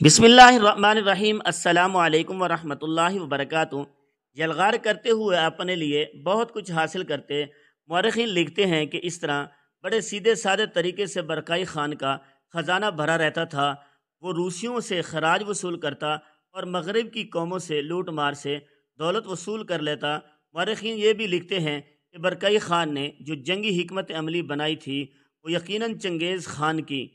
بسم اللہ الرحمن الرحیم۔ السلام علیکم ورحمۃ اللہ وبرکاتہ۔ یلغار کرتے ہوئے اپنے لیے بہت کچھ حاصل کرتے، مورخین لکھتے ہیں کہ اس طرح بڑے سیدھے سادے طریقے سے برکائی خان کا خزانہ بھرا رہتا تھا۔ وہ روسیوں سے خراج وصول کرتا اور مغرب کی قوموں سے لوٹ مار سے دولت وصول کر لیتا۔ مورخین یہ بھی لکھتے ہیں کہ برکائی خان نے جو جنگی حکمت عملی بنائی تھی وہ یقیناً چنگیز خان کی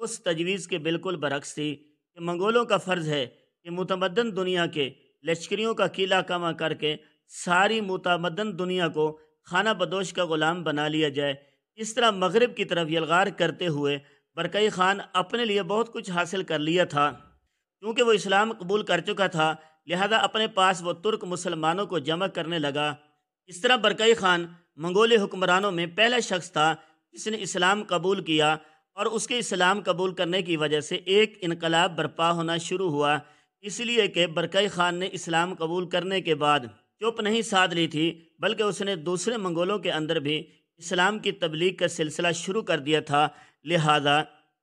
اس تجویز کے بالکل برعکس تھی کہ منگولوں کا فرض ہے کہ متمدن دنیا کے لشکریوں کا قلعہ کما کر کے ساری متمدن دنیا کو خانہ بدوش کا غلام بنا لیا جائے۔ اس طرح مغرب کی طرف یلغار کرتے ہوئے برکئی خان اپنے لیے بہت کچھ حاصل کر لیا تھا۔ کیونکہ وہ اسلام قبول کر چکا تھا، لہذا اپنے پاس وہ ترک مسلمانوں کو جمع کرنے لگا۔ اس طرح برکئی خان منگولی حکمرانوں میں پہلا شخص تھا جس نے اسلام قبول کیا، اور اس کے اسلام قبول کرنے کی وجہ سے ایک انقلاب برپا ہونا شروع ہوا۔ اس لیے کہ برکئی خان نے اسلام قبول کرنے کے بعد چپ نہیں سادھ لی تھی، بلکہ اس نے دوسرے منگولوں کے اندر بھی اسلام کی تبلیغ کا سلسلہ شروع کر دیا تھا۔ لہذا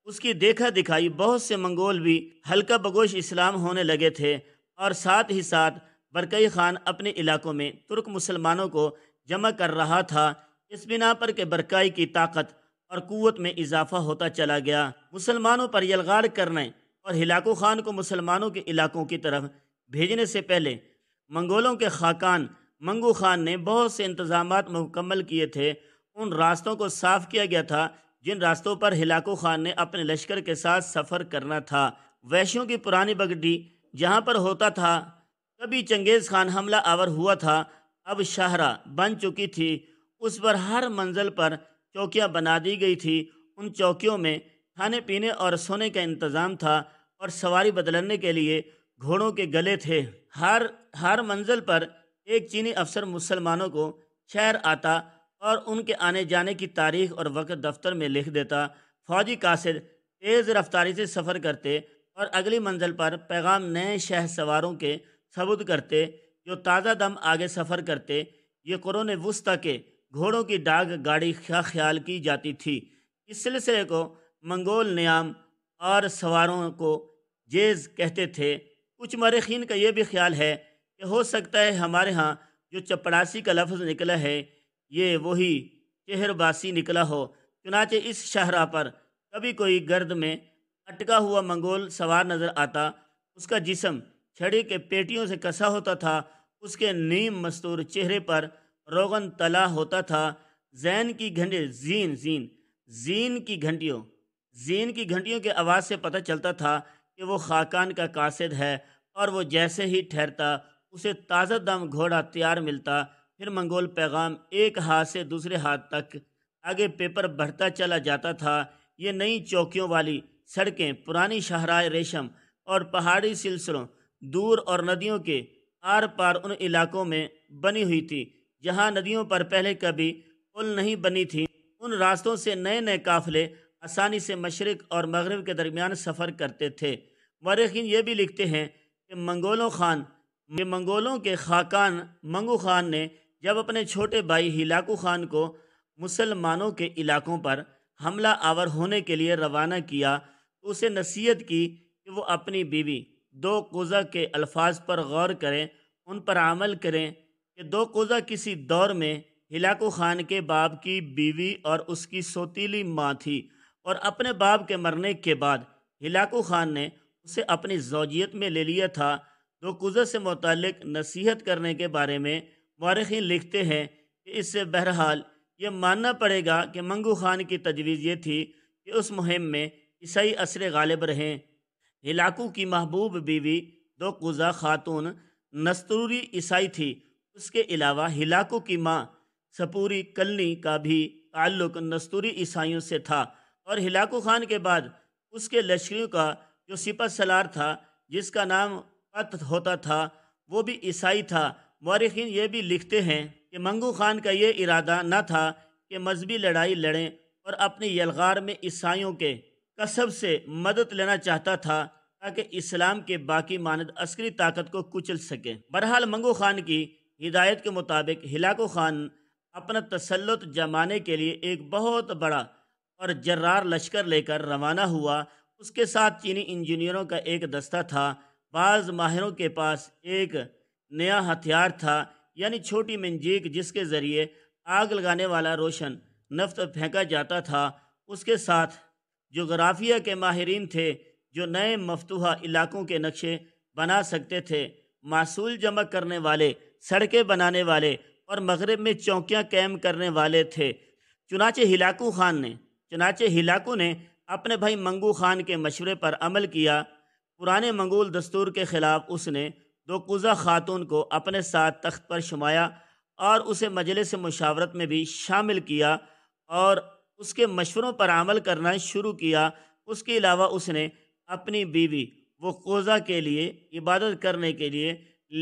اس کی دیکھا دکھائی بہت سے منگول بھی ہلکا بگوش اسلام ہونے لگے تھے، اور ساتھ ہی ساتھ برکئی خان اپنے علاقوں میں ترک مسلمانوں کو جمع کر رہا تھا۔ اس بنا پر کہ برکائی کی طاقت اور قوت میں اضافہ ہوتا چلا گیا، مسلمانوں پر یلغار کرنے اور ہلاکو خان کو مسلمانوں کے علاقوں کی طرف بھیجنے سے پہلے منگولوں کے خاقان منگو خان نے بہت سے انتظامات مکمل کیے تھے۔ ان راستوں کو صاف کیا گیا تھا جن راستوں پر ہلاکو خان نے اپنے لشکر کے ساتھ سفر کرنا تھا۔ ویشیوں کی پرانی بگٹی جہاں پر ہوتا تھا کبھی چنگیز خان حملہ آور ہوا تھا، اب شاہراہ بن چکی تھی۔ اس پر ہر منزل پر چوکیاں بنا دی گئی تھی۔ ان چوکیوں میں کھانے پینے اور سونے کا انتظام تھا، اور سواری بدلنے کے لیے گھوڑوں کے گلے تھے۔ ہر منزل پر ایک چینی افسر مسلمانوں کو شہر آتا اور ان کے آنے جانے کی تاریخ اور وقت دفتر میں لکھ دیتا۔ فوجی قاصد تیز رفتاری سے سفر کرتے اور اگلی منزل پر پیغام نئے شہر سواروں کے سپرد کرتے جو تازہ دم آگے سفر کرتے۔ یہ قرون وسطیٰ کے گھوڑوں کی ڈاک گاڑی کا خیال کی جاتی تھی۔ اس سلسلے کو منگول نیام اور سواروں کو جیز کہتے تھے۔ کچھ مورخین کا یہ بھی خیال ہے کہ ہو سکتا ہے ہمارے ہاں جو چپڑاسی کا لفظ نکلا ہے یہ وہی چہر باسی نکلا ہو۔ چنانچہ اس شاہراہ پر کبھی کوئی گرد میں اٹکا ہوا منگول سوار نظر آتا، اس کا جسم چھڑی کے پیٹیوں سے کسا ہوتا تھا، اس کے نیم مستور چہرے پر روغن تلا ہوتا تھا۔ زین کی گھنٹیوں کے آواز سے پتہ چلتا تھا کہ وہ خاقان کا قاصد ہے، اور وہ جیسے ہی ٹھہرتا اسے تازہ دم گھوڑا تیار ملتا۔ پھر منگول پیغام ایک ہاتھ سے دوسرے ہاتھ تک آگے پیپر بڑھتا چلا جاتا تھا۔ یہ نئی چوکیوں والی سڑکیں پرانی شاہراہ ریشم اور پہاڑی سلسلوں، دور اور ندیوں کے آر پار ان علاقوں میں بنی ہوئی تھی جہاں ندیوں پر پہلے کبھی پل نہیں بنی تھی۔ ان راستوں سے نئے نئے قافلے آسانی سے مشرق اور مغرب کے درمیان سفر کرتے تھے۔ مورخین یہ بھی لکھتے ہیں کہ منگولوں کے خاقان منگو خان نے جب اپنے چھوٹے بھائی ہلاکو خان کو مسلمانوں کے علاقوں پر حملہ آور ہونے کے لیے روانہ کیا تو اسے نصیحت کی کہ وہ اپنی بیوی دو قزح کے الفاظ پر غور کریں، ان پر عمل کریں کہ دو قزح کسی دور میں ہلاکو خان کے باپ کی بیوی اور اس کی سوتیلی ماں تھی، اور اپنے باپ کے مرنے کے بعد ہلاکو خان نے اسے اپنی زوجیت میں لے لیا تھا۔ دو قزح سے متعلق نصیحت کرنے کے بارے میں مورخین لکھتے ہیں کہ اس سے بہرحال یہ ماننا پڑے گا کہ منگو خان کی تجویز یہ تھی کہ اس مہم میں عیسائی اثر غالب رہیں۔ ہلاکو کی محبوب بیوی دو قزح خاتون نستوری عیسائی تھی۔ اس کے علاوہ ہلاکو کی ماں سپوری کلنی کا بھی تعلق نستوری عیسائیوں سے تھا، اور ہلاکو خان کے بعد اس کے لشکریوں کا جو سپہ سالار تھا جس کا نام پت ہوتا تھا وہ بھی عیسائی تھا۔ مورخین یہ بھی لکھتے ہیں کہ منگو خان کا یہ ارادہ نہ تھا کہ مذہبی لڑائی لڑیں، اور اپنی یلغار میں عیسائیوں کے کسب سے مدد لینا چاہتا تھا تاکہ اسلام کے باقی مانند عسکری طاقت کو کچل سکے۔ بہرحال منگو خان کی ہدایت کے مطابق ہلاکو خان اپنا تسلط جمانے کے لیے ایک بہت بڑا اور جرار لشکر لے کر روانہ ہوا۔ اس کے ساتھ چینی انجینئروں کا ایک دستہ تھا۔ بعض ماہروں کے پاس ایک نیا ہتھیار تھا، یعنی چھوٹی منجیک جس کے ذریعے آگ لگانے والا روشن نفت پھینکا جاتا تھا۔ اس کے ساتھ جغرافیہ کے ماہرین تھے جو نئے مفتوحہ علاقوں کے نقشے بنا سکتے تھے، محصول جمع کرنے والے، سڑکیں بنانے والے اور مغرب میں چوکیاں قائم کرنے والے تھے۔ چنانچہ ہلاکو نے اپنے بھائی منگو خان کے مشورے پر عمل کیا۔ پرانے منگول دستور کے خلاف اس نے دوقوزہ خاتون کو اپنے ساتھ تخت پر شمایا اور اسے مجلس مشاورت میں بھی شامل کیا اور اس کے مشوروں پر عمل کرنا شروع کیا۔ اس کے علاوہ اس نے اپنی بیوی وقوزہ کے لیے عبادت کرنے کے لیے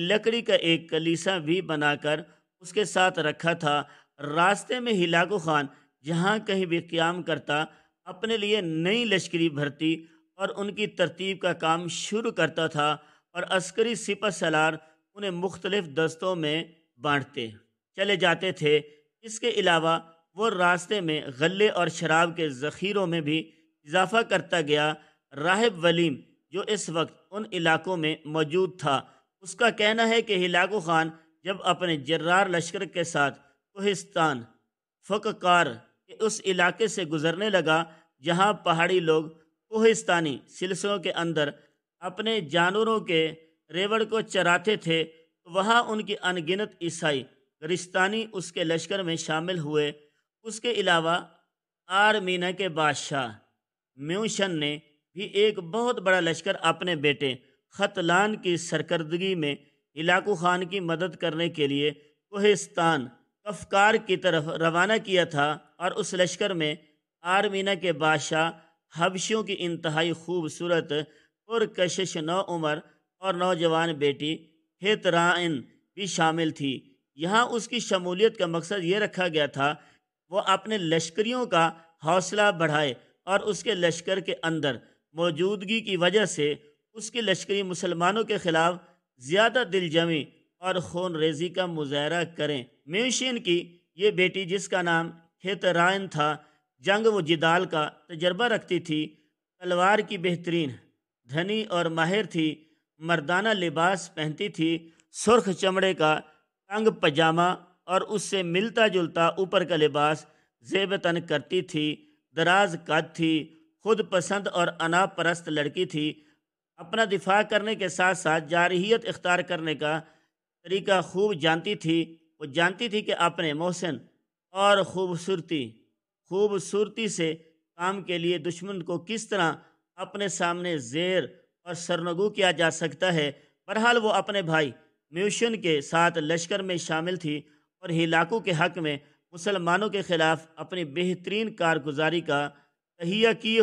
لکڑی کا ایک کلیسا بھی بنا کر اس کے ساتھ رکھا تھا۔ راستے میں ہلاکو خان جہاں کہیں بھی قیام کرتا، اپنے لیے نئی لشکری بھرتی اور ان کی ترتیب کا کام شروع کرتا تھا اور عسکری سپہ سالار انہیں مختلف دستوں میں بانٹتے چلے جاتے تھے۔ اس کے علاوہ وہ راستے میں غلے اور شراب کے ذخیروں میں بھی اضافہ کرتا گیا۔ راہب ولیم جو اس وقت ان علاقوں میں موجود تھا، اس کا کہنا ہے کہ ہلاکو خان جب اپنے جرار لشکر کے ساتھ کوہستان فقکار کے اس علاقے سے گزرنے لگا جہاں پہاڑی لوگ کوہستانی سلسلوں کے اندر اپنے جانوروں کے ریوڑ کو چراتے تھے، وہاں ان کی ان گنت عیسائی گرستانی اس کے لشکر میں شامل ہوئے۔ اس کے علاوہ آرمینا کے بادشاہ میوشن نے بھی ایک بہت بڑا لشکر اپنے بیٹے ختلان کی سرکردگی میں ہلاکو خان کی مدد کرنے کے لیے کوہستان کفکار کی طرف روانہ کیا تھا، اور اس لشکر میں آرمینا کے بادشاہ حبشیوں کی انتہائی خوبصورت اور کشش نوعمر اور نوجوان بیٹی ہیترائن بھی شامل تھی۔ یہاں اس کی شمولیت کا مقصد یہ رکھا گیا تھا وہ اپنے لشکریوں کا حوصلہ بڑھائے اور اس کے لشکر کے اندر موجودگی کی وجہ سے اس کے لشکری مسلمانوں کے خلاف زیادہ دل جمی اور خون ریزی کا مظاہرہ کریں۔ میوشین کی یہ بیٹی جس کا نام ہیترائن تھا، جنگ و جدال کا تجربہ رکھتی تھی، تلوار کی بہترین دھنی اور ماہر تھی، مردانہ لباس پہنتی تھی، سرخ چمڑے کا تنگ پجامہ اور اس سے ملتا جلتا اوپر کا لباس زیب تن کرتی تھی، دراز قد تھی، خود پسند اور انا پرست لڑکی تھی، اپنا دفاع کرنے کے ساتھ ساتھ جارحیت اختیار کرنے کا طریقہ خوب جانتی تھی۔ وہ جانتی تھی کہ اپنے محسن اور خوبصورتی سے کام کے لیے دشمن کو کس طرح اپنے سامنے زیر اور سرنگو کیا جا سکتا ہے۔ بہرحال وہ اپنے بھائی میوشن کے ساتھ لشکر میں شامل تھی اور ہلاکو کے حق میں مسلمانوں کے خلاف اپنی بہترین کارگزاری کا تہیہ کیے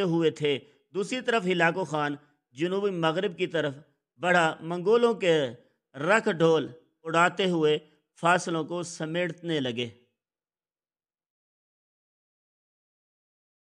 ہوئے تھے۔ دوسری طرف ہلاکو خان جنوبی مغرب کی طرف بڑھا، منگولوں کے رکھ ڈھول اڑاتے ہوئے فاصلوں کو سمیٹنے لگے۔